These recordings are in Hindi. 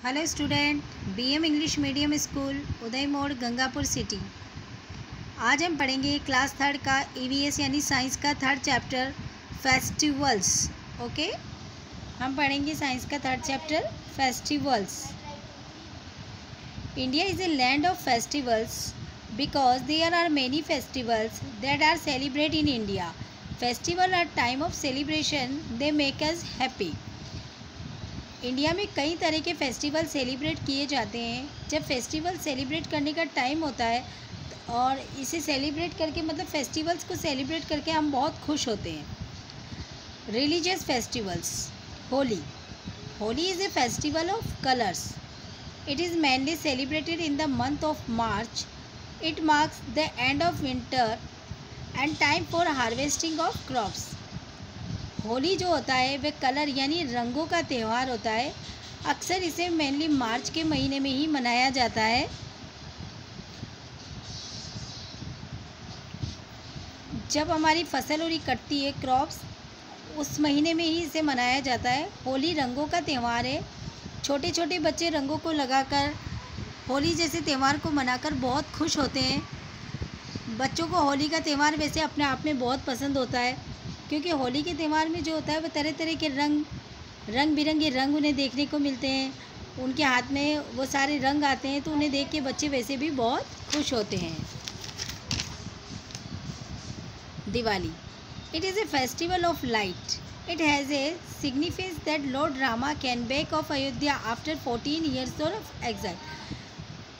Hello student, BM English medium school Uday Mod Gangapur city. आज हम पढ़ेंगे क्लास थर्ड का ईवीएस यानी साइंस का थर्ड चैप्टर फेस्टिवल्स। ओके, हम पढ़ेंगे साइंस का third chapter festivals. India is a land of festivals because there are many festivals that are celebrate in India. Festival are time of celebration, they make us happy. India में कई तरह के फेस्टिवल सेलिब्रेट किए जाते हैं। जब फेस्टिवल सेलिब्रेट करने का टाइम होता है और इसे सेलिब्रेट करके मतलब फेस्टिवल्स को सेलिब्रेट करके हम बहुत खुश होते हैं। Religious festivals. Holi. Holi is a festival of colours. It is mainly celebrated in the month of March. It marks the end of winter and time for harvesting of crops. Holi जो होता है वह कलर यानी रंगों का त्यौहार होता है। अक्सर इसे मेनली मार्च के महीने में ही मनाया जाता है। जब हमारी फसल उरी कटती है, क्रॉप्स, उस महीने में ही इसे मनाया जाता है। होली रंगों का त्यौहार है। छोटे छोटे बच्चे रंगों को लगाकर होली जैसे त्यौहार को मनाकर बहुत खुश होते हैं। बच्चों को होली का त्यौहार वैसे अपने आप में बहुत पसंद होता है, क्योंकि होली के त्यौहार में जो होता है वह तरह तरह के रंग बिरंगे रंग उन्हें देखने को मिलते हैं। उनके हाथ में वो सारे रंग आते हैं तो उन्हें देख के बच्चे वैसे भी बहुत खुश होते हैं। Diwali. It is A festival of light. It has a significance that Lord Rama came back of Ayodhya after 14 years of exile.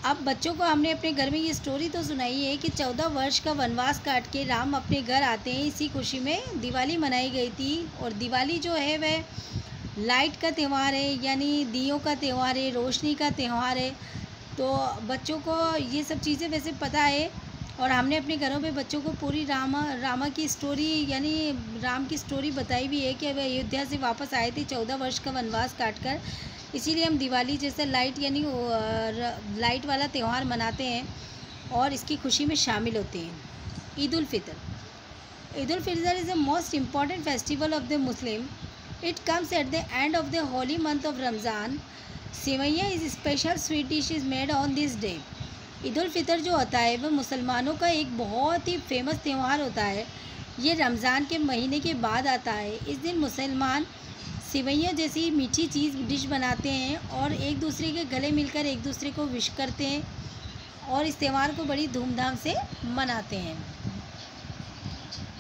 अब बच्चों को हमने अपने घर में ये स्टोरी तो सुनाई है कि 14 वर्ष का वनवास काट के राम अपने घर आते हैं। इसी खुशी में दिवाली मनाई गई थी। और दिवाली जो है वह लाइट का त्यौहार है, यानी दियों का त्यौहार है, रोशनी का त्यौहार है। तो बच्चों को ये सब चीज़ें वैसे पता है और हमने अपने घरों में बच्चों को पूरी रामा की स्टोरी यानी राम की स्टोरी बताई भी है कि वह अयोध्या से वापस आए थे 14 वर्ष का वनवास काट कर। इसीलिए हम दिवाली जैसे लाइट यानी लाइट वाला त्यौहार मनाते हैं और इसकी खुशी में शामिल होते हैं। Eid ul Fitr. Eid ul Fitr is the most important festival of the Muslim. It comes at the end of the holy month of Ramzan. Sewaiyan is special sweet dish is made on this day. Eid ul Fitr जो होता है वह मुसलमानों का एक बहुत ही फेमस त्यौहार होता है। ये रमज़ान के महीने के बाद आता है। इस दिन मुसलमान सेवैयाँ जैसी मीठी चीज़ डिश बनाते हैं और एक दूसरे के गले मिलकर एक दूसरे को विश करते हैं और इस त्यौहार को बड़ी धूमधाम से मनाते हैं।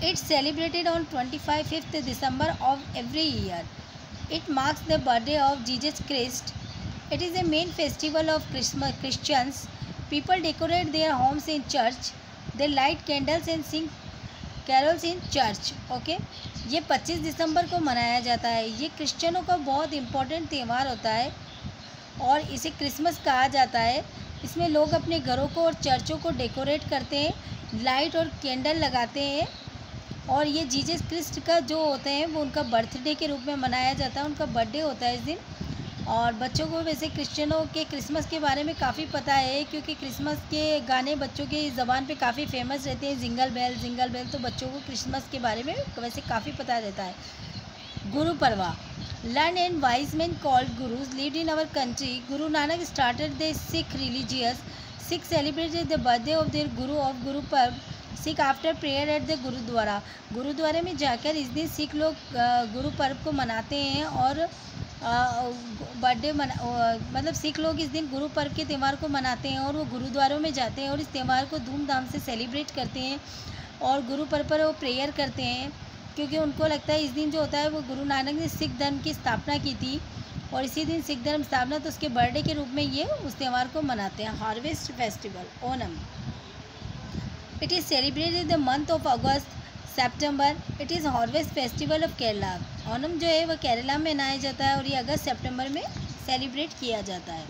It's celebrated on 25th December of every year. It marks the birthday of Jesus Christ. It is a main festival of Christians. People decorate their homes in church. They light candles and sing carols in church. Okay, ये 25 दिसंबर को मनाया जाता है। ये क्रिश्चियनों का बहुत इम्पोर्टेंट त्यौहार होता है और इसे क्रिसमस कहा जाता है। इसमें लोग अपने घरों को और चर्चों को डेकोरेट करते हैं, लाइट और कैंडल लगाते हैं और ये जीसस क्रिस्ट का जो होते हैं वो उनका बर्थडे के रूप में मनाया जाता है। उनका बर्थडे होता है इस दिन। और बच्चों को वैसे क्रिश्चियनों के क्रिसमस के बारे में काफ़ी पता है, क्योंकि क्रिसमस के गाने बच्चों के ज़बान पे काफ़ी फेमस रहते हैं, जिंगल बेल। तो बच्चों को क्रिसमस के बारे में वैसे काफ़ी पता रहता है। Guru Parva. Learn and wise man called gurus lived in our country. Guru Nanak started the Sikh religious. Sikh celebrated the birthday of their guru of Guru Parva. Sikh after prayer at the gurudwara. गुरुद्वारे में जाकर इस दिन सिख लोग गुरु पर्व को मनाते हैं और बर्थडे मतलब सिख लोग इस दिन गुरु पर्व के त्यौहार को मनाते हैं और वो गुरुद्वारों में जाते हैं और इस त्यौहार को धूमधाम से सेलिब्रेट करते हैं और गुरु पर्व पर वो प्रेयर करते हैं, क्योंकि उनको लगता है इस दिन जो होता है वो गुरु नानक ने सिख धर्म की स्थापना की थी और इसी दिन सिख धर्म स्थापना, तो उसके बर्थडे के रूप में ये उस त्यौहार को मनाते हैं। Harvest festival. Onam. It is celebrated the month of August September. It is harvest festival of Kerala. Onam जो है वह केरला में मनाया जाता है और ये अगस्त सितंबर में सेलिब्रेट किया जाता है।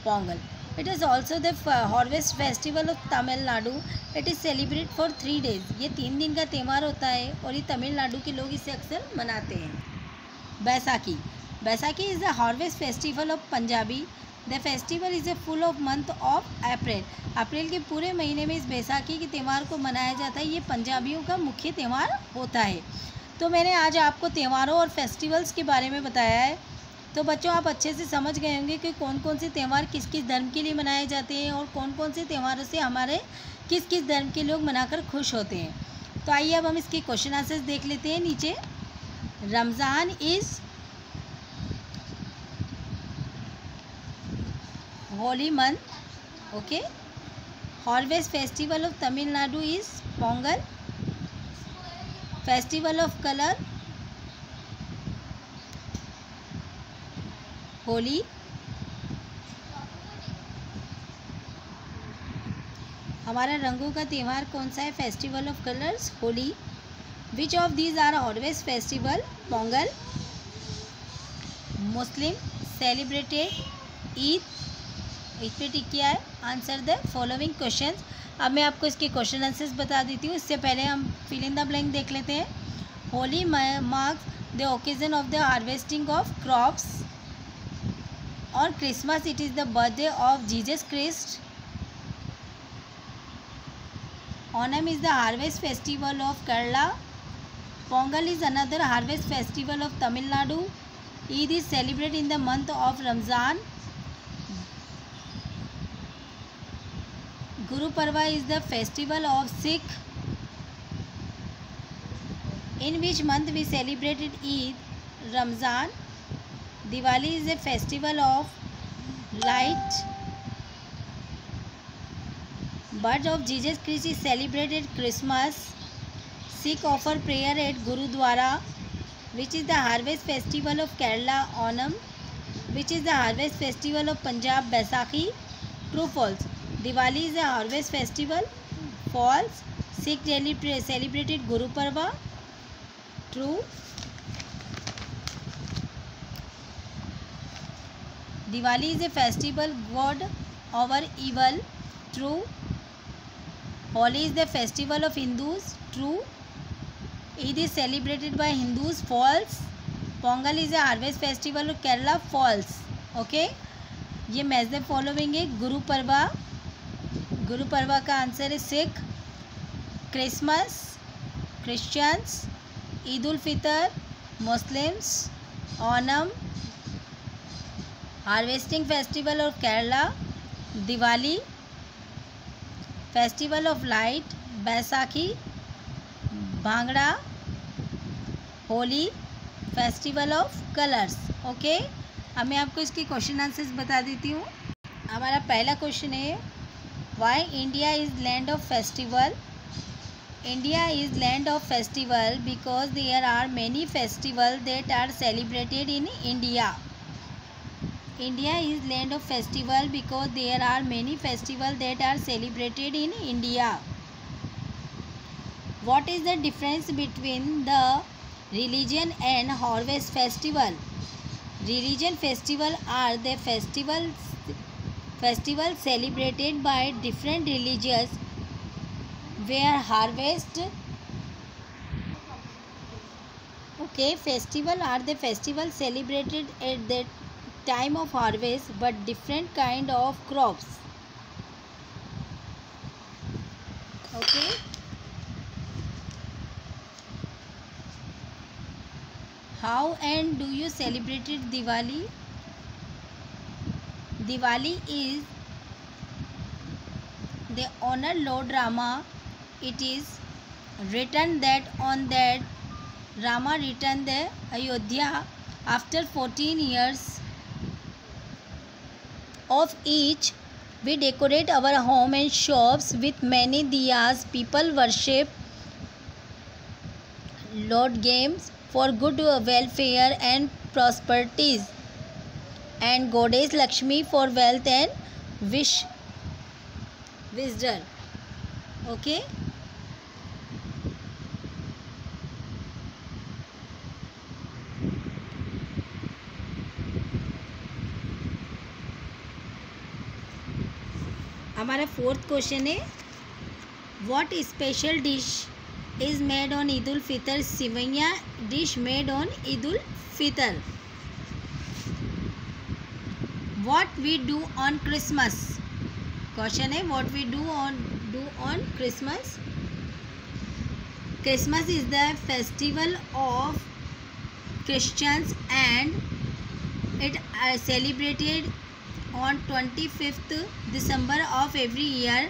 Pongal. It is also the harvest festival of Tamil Nadu. It is celebrate for 3 days। ये 3 दिन का त्यौहार होता है और ये तमिलनाडु के लोग इसे अक्सर मनाते हैं। Baisakhi. Baisakhi is the harvest festival of Punjabi. The festival is a full of month of April. अप्रैल के पूरे महीने में इस बैसाखी के त्यौहार को मनाया जाता है। ये पंजाबियों का मुख्य त्यौहार होता है। तो मैंने आज आपको त्योहारों और फेस्टिवल्स के बारे में बताया है। तो बच्चों आप अच्छे से समझ गए होंगे कि कौन कौन से त्यौहार किस किस धर्म के लिए मनाए जाते हैं और कौन कौन से त्योहारों से हमारे किस किस धर्म के लोग मनाकर खुश होते हैं। तो आइए अब हम इसके क्वेश्चन आंसर्स देख लेते हैं। नीचे Ramzan is holy month, okay. Harvest festival of Tamil Nadu is Pongal. Festival of colour Holi. हमारा रंगों का त्यौहार कौन सा है? Festival of colours Holi. Which of these are harvest festival? Pongal. Muslim celebrated Eid. इस पे टिक किया है। Answer the following questions. अब मैं आपको इसके क्वेश्चन आंसर्स बता देती हूँ। इससे पहले हम फिल इन द ब्लैंक देख लेते हैं। Holi marks the occasion of the harvesting of crops. और Christmas it is the birthday of Jesus Christ. Onam is the harvest festival of Kerala. Pongal is another harvest festival of Tamil Nadu. Eid is celebrated in the month of Ramzan. Guru Parva is the festival of Sikh. In which month we celebrated Eid? Ramzan. Diwali is a festival of light. Birth of Jesus Christ is celebrated Christmas. Sikh offer prayer at Gurudwara. Which is the harvest festival of Kerala? Onam. Which is the harvest festival of Punjab? Baisakhi. True, false? Diwali is a harvest festival. False. Sikh celebrated Guru Parva. True. Diwali is a festival god over evil. True. Holi is the festival of Hindus. True. Eid is celebrated by Hindus. False. Pongal is a harvest festival of Kerala. False. Okay. ये मैच द फॉलोइंग है। गुरु पर्वा, गुरु पर्वा का आंसर है Sikh. Christmas Christians. Eid ul Fitr Muslims. Onam harvesting festival of Kerala. Diwali festival of light. Baisakhi bhangra. Holi festival of colours. Okay, अब मैं आपको इसके क्वेश्चन आंसर्स बता देती हूँ। हमारा पहला क्वेश्चन है why India is land of festival. India is land of festival because there are many festival that are celebrated in India. India is land of festival because there are many festival that are celebrated in India. What is the difference between the religion and harvest festival? Religion festival are the festivals celebrated by different religions where harvest. Okay, festival are the festivals celebrated at the time of harvest but different kind of crops. Okay. How and do you celebrated Diwali? Diwali is they honor Lord Rama. It is written that on that Rama returned the Ayodhya after 14 years of each. We decorate our home and shops with many diyas. People worship Lord games for good welfare and prosperities, and goddess Lakshmi for wealth and wisdom. Okay. हमारा फोर्थ क्वेश्चन है what special dish is made on Eid ul-Fitr? Sivaiya dish made on Eid ul-Fitr. What we do on Christmas? Question है what we do on Christmas? Christmas is the festival of Christians and It celebrated on 25th December of every year.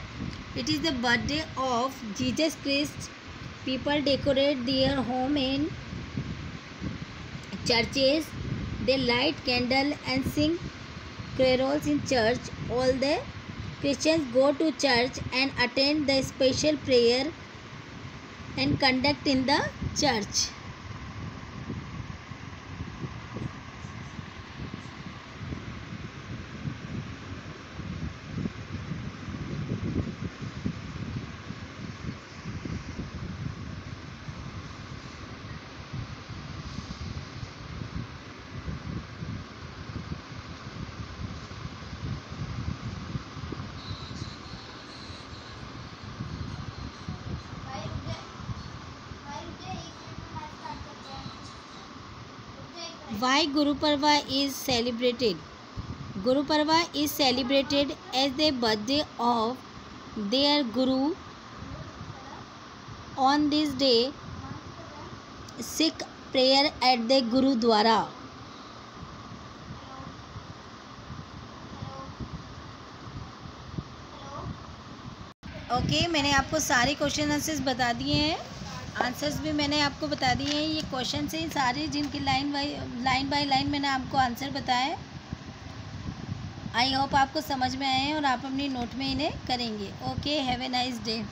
It is the birthday of Jesus Christ. People decorate their home in churches. They light candles and sing carols in church. All the Christians go to church and attend the special prayer and conduct in the church. Why Guru Parva is celebrated? Guru Parva is celebrated as the birthday of their Guru. On this day, Sikh prayer at the Gurudwara. Okay, मैंने आपको सारे क्वेश्चन आंसर्स बता दिए हैं, आंसर्स भी मैंने आपको बता दिए हैं। ये क्वेश्चन से सारे जिनकी लाइन बाय लाइन मैंने आपको आंसर बताया। आई होप आपको समझ में आए हैं और आप अपनी नोट में इन्हें करेंगे। Okay, have a nice day.